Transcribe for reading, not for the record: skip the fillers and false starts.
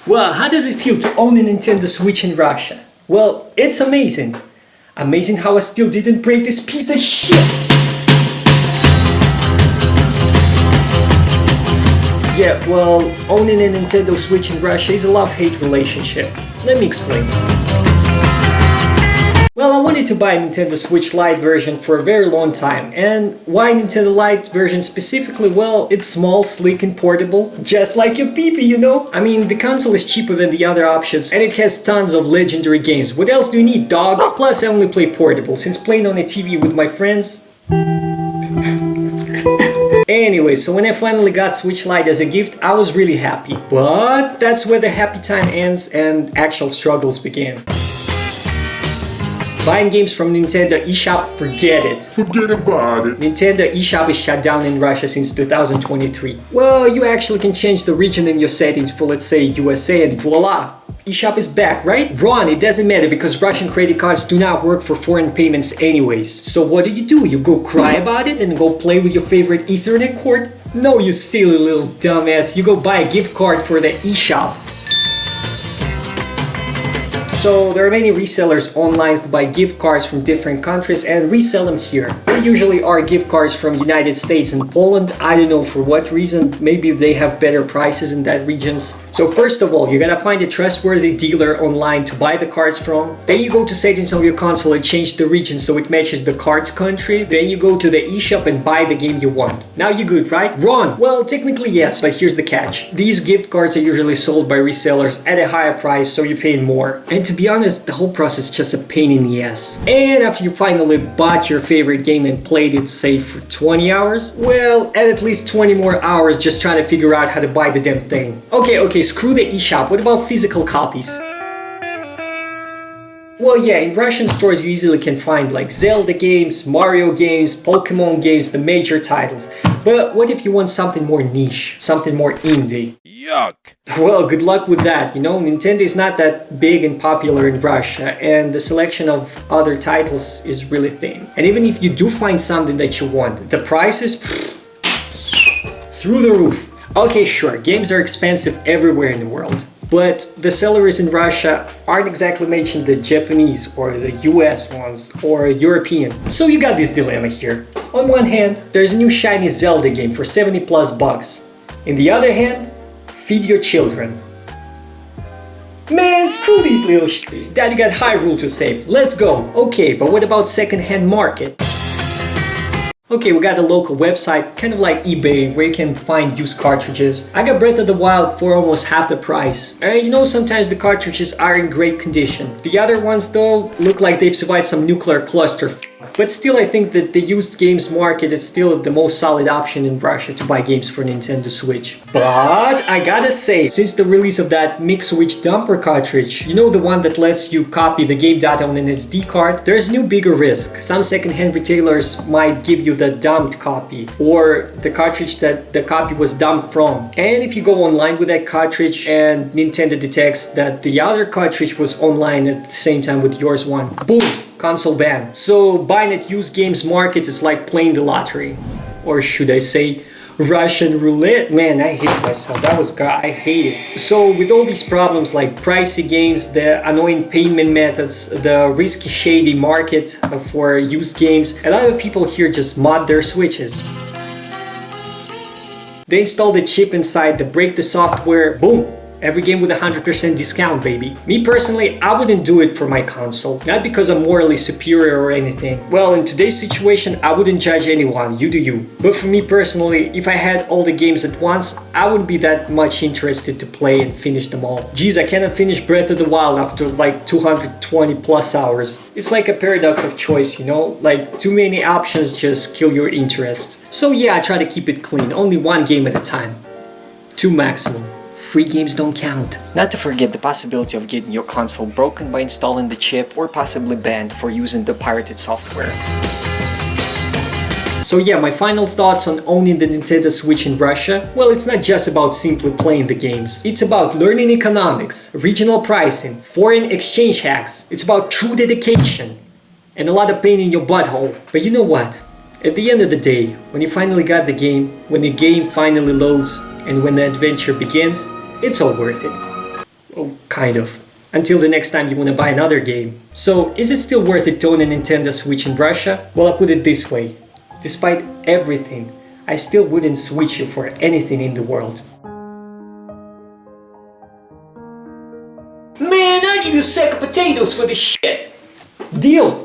Well, how does it feel to own a Nintendo Switch in Russia? Well, it's amazing. Amazing how I still didn't break this piece of shit! Yeah, well, owning a Nintendo Switch in Russia is a love-hate relationship. Let me explain. Well, I wanted to buy a Nintendo Switch Lite version for a very long time. And why Nintendo Lite version specifically? Well, it's small, sleek and portable. Just like your PP, you know? I mean, the console is cheaper than the other options and it has tons of legendary games. What else do you need, dog? Plus, I only play portable, since playing on a TV with my friends... Anyway, so when I finally got Switch Lite as a gift, I was really happy. But that's where the happy time ends and actual struggles begin. Buying games from Nintendo eShop, forget it. Forget about it. Nintendo eShop is shut down in Russia since 2023. Well, you actually can change the region in your settings for, let's say, USA, and voila! eShop is back, right? Wrong, it doesn't matter because Russian credit cards do not work for foreign payments anyways. So what do? You go cry about it and go play with your favorite Ethernet cord? No, you silly little dumbass, you go buy a gift card for the eShop. So there are many resellers online who buy gift cards from different countries and resell them here. There usually are gift cards from United States and Poland. I don't know for what reason. Maybe they have better prices in that regions. So first of all, you gotta find a trustworthy dealer online to buy the cards from. Then you go to settings on your console and change the region so it matches the card's country. Then you go to the eShop and buy the game you want. Now you're good, right? Wrong! Well, technically yes, but here's the catch. These gift cards are usually sold by resellers at a higher price, so you're paying more. And to be honest, the whole process is just a pain in the ass. And after you finally bought your favorite game and played it, say, for 20 hours, well, add at least 20 more hours just trying to figure out how to buy the damn thing. Okay, screw the eShop. What about physical copies? Well, yeah, in Russian stores you easily can find like Zelda games, Mario games, Pokemon games, the major titles. But what if you want something more niche, something more indie? Yuck! Well, good luck with that, you know, Nintendo is not that big and popular in Russia, and the selection of other titles is really thin. And even if you do find something that you want, the prices, through the roof. Okay, sure, games are expensive everywhere in the world, but the sellers in Russia aren't exactly matching the Japanese or the US ones or European. So you got this dilemma here. On one hand, there's a new shiny Zelda game for 70 plus bucks. In the other hand, feed your children. Man, screw these little shits. Daddy got Hyrule to save. Let's go. Okay, but what about second-hand market? Okay, we got a local website, kind of like eBay, where you can find used cartridges. I got Breath of the Wild for almost half the price. You know, sometimes the cartridges are in great condition. The other ones, though, look like they've survived some nuclear cluster. But still, I think that the used games market is still the most solid option in Russia to buy games for Nintendo Switch. But I gotta say, since the release of that Mix Switch dumper cartridge, you know, the one that lets you copy the game data on an SD card, there's no bigger risk. Some second-hand retailers might give you the dumped copy, or the cartridge that the copy was dumped from. And if you go online with that cartridge and Nintendo detects that the other cartridge was online at the same time with yours one, boom! Console ban. So buying at used games market is like playing the lottery. Or should I say, Russian roulette? Man, I hate myself. I hate it. So with all these problems like pricey games, the annoying payment methods, the risky shady market for used games, a lot of people here just mod their Switches. They install the chip inside, they break the software, boom! Every game with 100% discount, baby. Me personally, I wouldn't do it for my console. Not because I'm morally superior or anything. Well, in today's situation, I wouldn't judge anyone, you do you. But for me personally, if I had all the games at once, I wouldn't be that much interested to play and finish them all. Geez, I cannot finish Breath of the Wild after like 220 plus hours. It's like a paradox of choice, you know? Like, too many options just kill your interest. So yeah, I try to keep it clean, only one game at a time. 2 maximum. Free games don't count. Not to forget the possibility of getting your console broken by installing the chip or possibly banned for using the pirated software. So yeah, my final thoughts on owning the Nintendo Switch in Russia. Well, it's not just about simply playing the games. It's about learning economics, regional pricing, foreign exchange hacks. It's about true dedication and a lot of pain in your butthole. But you know what? At the end of the day, when you finally got the game, when the game finally loads, and when the adventure begins, it's all worth it. Oh, kind of. Until the next time you want to buy another game. So, is it still worth it to own a Nintendo Switch in Russia? Well, I'll put it this way. Despite everything, I still wouldn't switch you for anything in the world. Man, I give you a sack of potatoes for this shit! Deal!